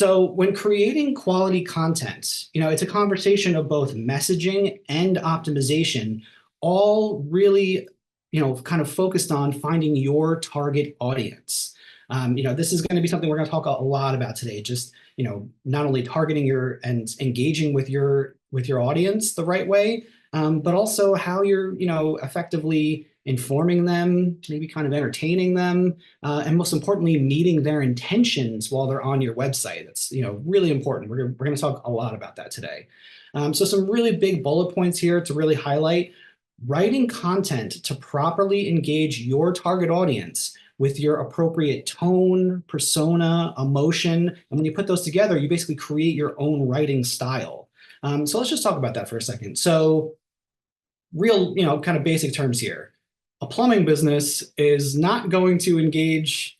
So when creating quality content, it's a conversation of both messaging and optimization, all really, kind of focused on finding your target audience. This is going to be something we're going to talk a lot about today. Just, not only targeting your and engaging with your audience the right way, but also how you're, effectively informing them, maybe kind of entertaining them, and most importantly, meeting their intentions while they're on your website. That's really important. We're going to talk a lot about that today. So some really big bullet points here to really highlight: writing content to properly engage your target audience with your appropriate tone, persona, emotion. And when you put those together, you basically create your own writing style. So let's just talk about that for a second. So real, kind of basic terms here. A plumbing business is not going to engage,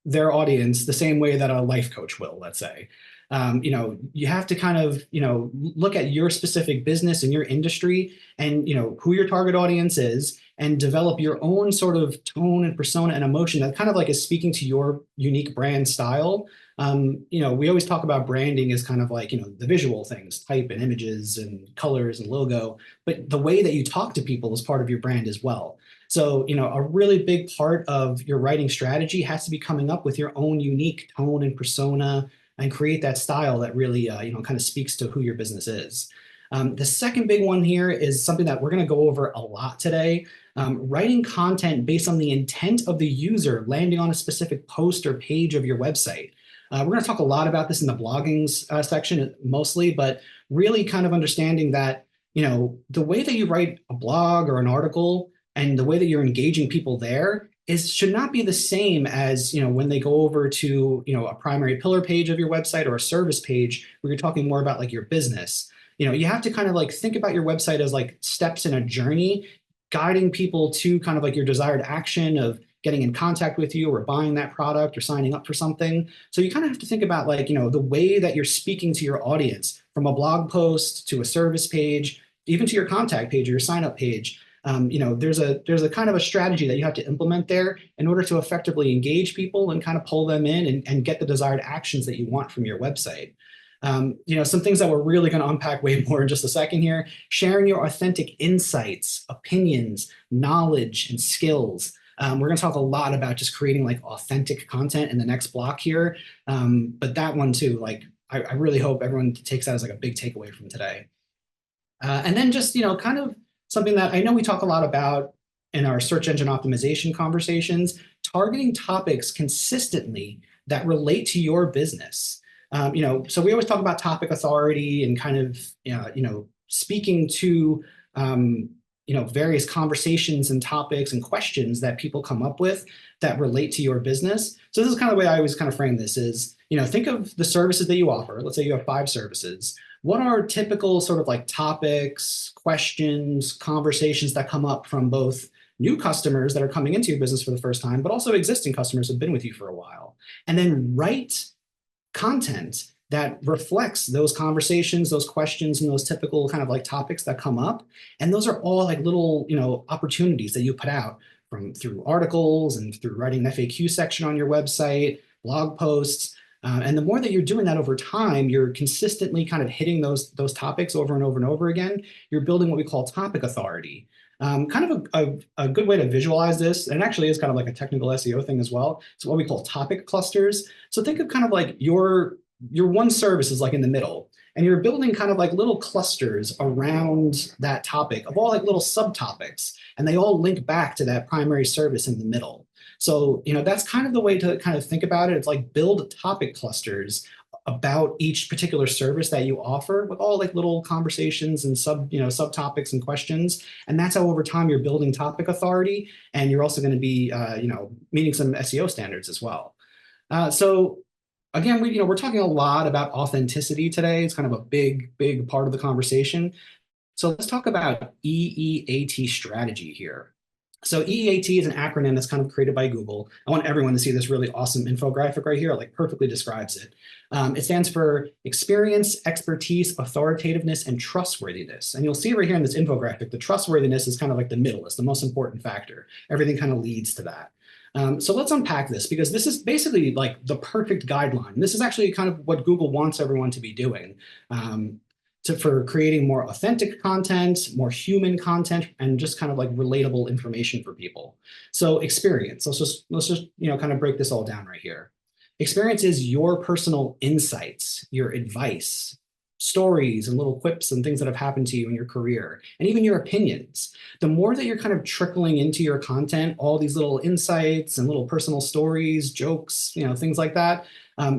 their audience the same way that a life coach will, let's say. You have to kind of, look at your specific business and your industry and, who your target audience is, and develop your own sort of tone and persona and emotion that kind of like is speaking to your unique brand style. We always talk about branding as kind of like, the visual things, type and images and colors and logo, but the way that you talk to people is part of your brand as well. So, a really big part of your writing strategy has to be coming up with your own unique tone and persona and create that style that really, kind of speaks to who your business is. The second big one here is something that we're going to go over a lot today. Writing content based on the intent of the user landing on a specific post or page of your website. We're going to talk a lot about this in the blogging section mostly, but really kind of understanding that, the way that you write a blog or an article and the way that you're engaging people there should not be the same as, when they go over to, a primary pillar page of your website or a service page where you're talking more about like your business. You have to kind of like think about your website as like steps in a journey, guiding people to kind of like your desired action of getting in contact with you or buying that product or signing up for something. So you kind of have to think about like, the way that you're speaking to your audience from a blog post to a service page, even to your contact page or your sign up page. There's a kind of a strategy that you have to implement there in order to effectively engage people and kind of pull them in and get the desired actions that you want from your website. Some things that we're really going to unpack way more in just a second here: sharing your authentic insights, opinions, knowledge, and skills. We're going to talk a lot about just creating like authentic content in the next block here. But that one too, like I really hope everyone takes that as like a big takeaway from today. And then just, kind of something that I know we talk a lot about in our search engine optimization conversations: targeting topics consistently that relate to your business. So we always talk about topic authority and kind of, speaking to, various conversations and topics and questions that people come up with that relate to your business. So this is kind of the way I always kind of frame this is, think of the services that you offer. Let's say you have 5 services. What are typical sort of like topics, questions, conversations that come up from both new customers that are coming into your business for the first time, but also existing customers who have been with you for a while? And then write content that reflects those conversations, those questions, and those typical kind of like topics that come up. And those are all like little, opportunities that you put out through articles and through writing an FAQ section on your website, blog posts. And the more that you're doing that over time, you're consistently kind of hitting those topics over and over and over again. You're building what we call topic authority. Kind of a good way to visualize this, and actually is kind of like a technical SEO thing as well. It's what we call topic clusters. So think of kind of like your one service is like in the middle, and you're building kind of like little clusters around that topic of all like little subtopics, and they all link back to that primary service in the middle. So, that's kind of the way to kind of think about it. It's like build topic clusters about each particular service that you offer with all like little conversations and subtopics and questions. And that's how over time you're building topic authority. And you're also going to be, meeting some SEO standards as well. So again, we're talking a lot about authenticity today. It's kind of a big, big part of the conversation. So let's talk about EEAT strategy here. So EEAT is an acronym that's kind of created by Google. I want everyone to see this really awesome infographic right here, like perfectly describes it. It stands for experience, expertise, authoritativeness, and trustworthiness. And you'll see right here in this infographic, the trustworthiness is kind of like the middle, it's the most important factor. Everything kind of leads to that. So let's unpack this because this is basically like the perfect guideline. This is actually kind of what Google wants everyone to be doing for creating more authentic content, more human content, and just kind of like relatable information for people. So experience, let's just kind of break this all down right here. Experience is your personal insights, your advice, stories and little quips and things that have happened to you in your career, and even your opinions. The more that you're kind of trickling into your content, all these little insights and little personal stories, jokes, things like that,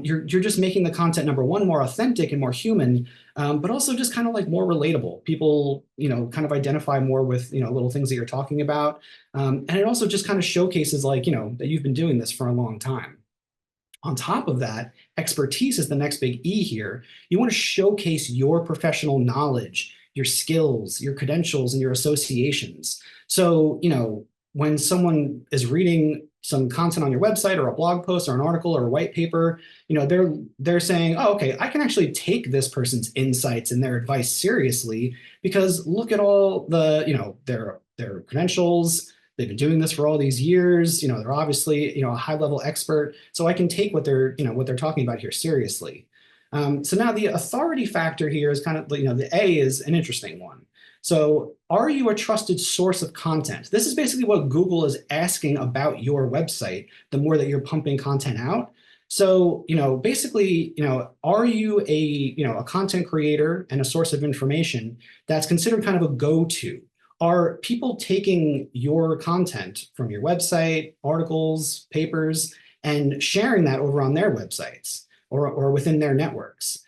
you're just making the content, number one, more authentic and more human, but also just kind of like more relatable. People, kind of identify more with, little things that you're talking about. And it also just kind of showcases like, that you've been doing this for a long time. On top of that, expertise is the next big E here. You want to showcase your professional knowledge, your skills, your credentials, and your associations. So, when someone is reading some content on your website or a blog post or an article or a white paper, they're saying, oh, okay, I can actually take this person's insights and their advice seriously because look at all the, their credentials. They've been doing this for all these years. They're obviously, a high level expert. So I can take what they're talking about here seriously. So now the authority factor here is kind of, the A is an interesting one. So are you a trusted source of content? This is basically what Google is asking about your website, the more that you're pumping content out. So, basically, are you a content creator and a source of information that's considered kind of a go-to? Are people taking your content from your website, articles, papers, and sharing that over on their websites or within their networks?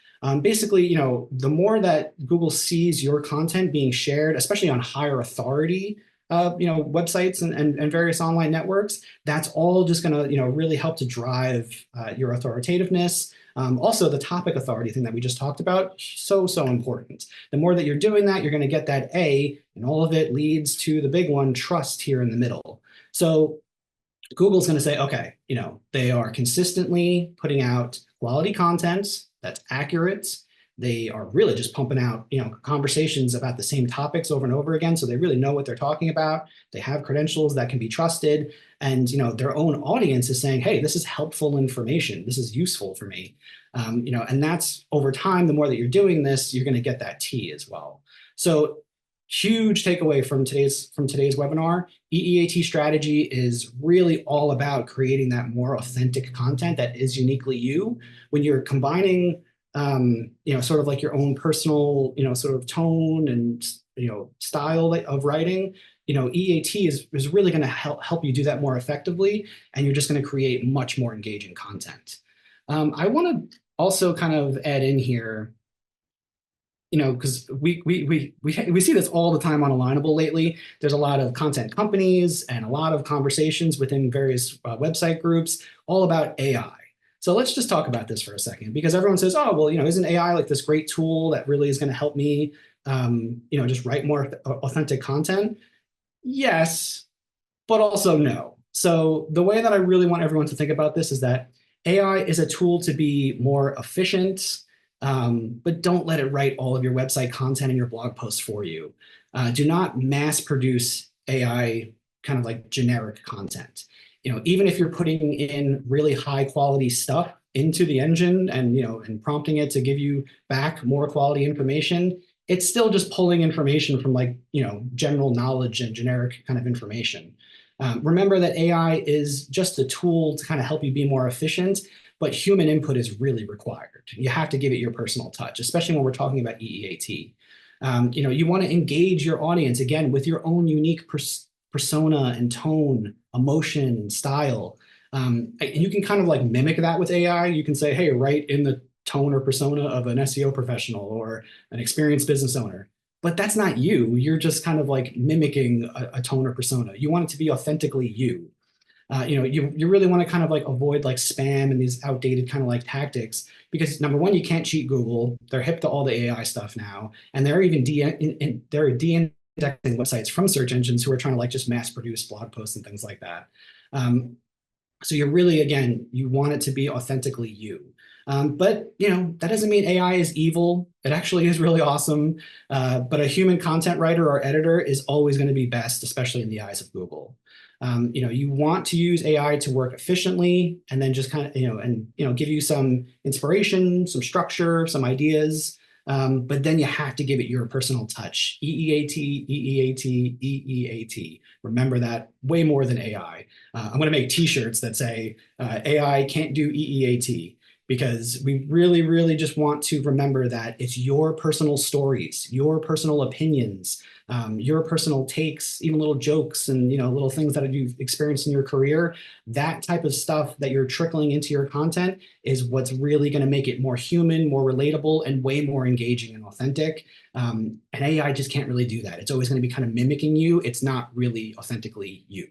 Basically, the more that Google sees your content being shared, especially on higher authority, websites and various online networks, that's all just going to, really help to drive your authoritativeness. Also, the topic authority thing that we just talked about, so important. The more that you're doing that, you're going to get that A, and all of it leads to the big one, trust here in the middle. So Google's going to say, okay, they are consistently putting out quality content that's accurate. They are really just pumping out, conversations about the same topics over and over again. So they really know what they're talking about. They have credentials that can be trusted. And, their own audience is saying, hey, this is helpful information. This is useful for me. And that's over time, the more that you're doing this, you're going to get that T as well. So huge takeaway from today's webinar. EEAT strategy is really all about creating that more authentic content that is uniquely you. When you're combining sort of like your own personal, sort of tone and, style of writing, EAT is really going to help you do that more effectively. And you're just going to create much more engaging content. I want to also kind of add in here, because we see this all the time on Alignable lately. There's a lot of content companies and a lot of conversations within various website groups all about AI. So let's just talk about this for a second, because everyone says, oh, well, isn't AI like this great tool that really is going to help me, just write more authentic content? Yes, but also no. So the way that I really want everyone to think about this is that AI is a tool to be more efficient, but don't let it write all of your website content and your blog posts for you. Do not mass produce AI kind of like generic content. Even if you're putting in really high quality stuff into the engine and, and prompting it to give you back more quality information, it's still just pulling information from like, general knowledge and generic kind of information. Remember that AI is just a tool to kind of help you be more efficient, but human input is really required. You have to give it your personal touch, especially when we're talking about EEAT. You want to engage your audience, again, with your own unique persona and tone, emotion, and style. And you can kind of like mimic that with AI. You can say, hey, write in the tone or persona of an SEO professional or an experienced business owner. But that's not you. You're just kind of like mimicking a tone or persona. You want it to be authentically you. You really want to kind of like avoid like spam and these outdated kind of like tactics, because number one, you can't cheat Google. They're hip to all the AI stuff now, and they're even de-indexing websites from search engines who are trying to like just mass produce blog posts and things like that. So you're really, again, you want it to be authentically you. But that doesn't mean AI is evil. It actually is really awesome. But a human content writer or editor is always going to be best, especially in the eyes of Google. You want to use AI to work efficiently and then just kind of, give you some inspiration, some structure, some ideas. But then you have to give it your personal touch. EEAT, EEAT, EEAT. Remember that way more than AI. I'm going to make t-shirts that say AI can't do EEAT because we really, really just want to remember that it's your personal stories, your personal opinions, your personal takes, even little jokes and little things that you've experienced in your career. That type of stuff that you're trickling into your content is what's really going to make it more human, more relatable, and way more engaging and authentic. And AI just can't really do that. It's always going to be kind of mimicking you. It's not really authentically you.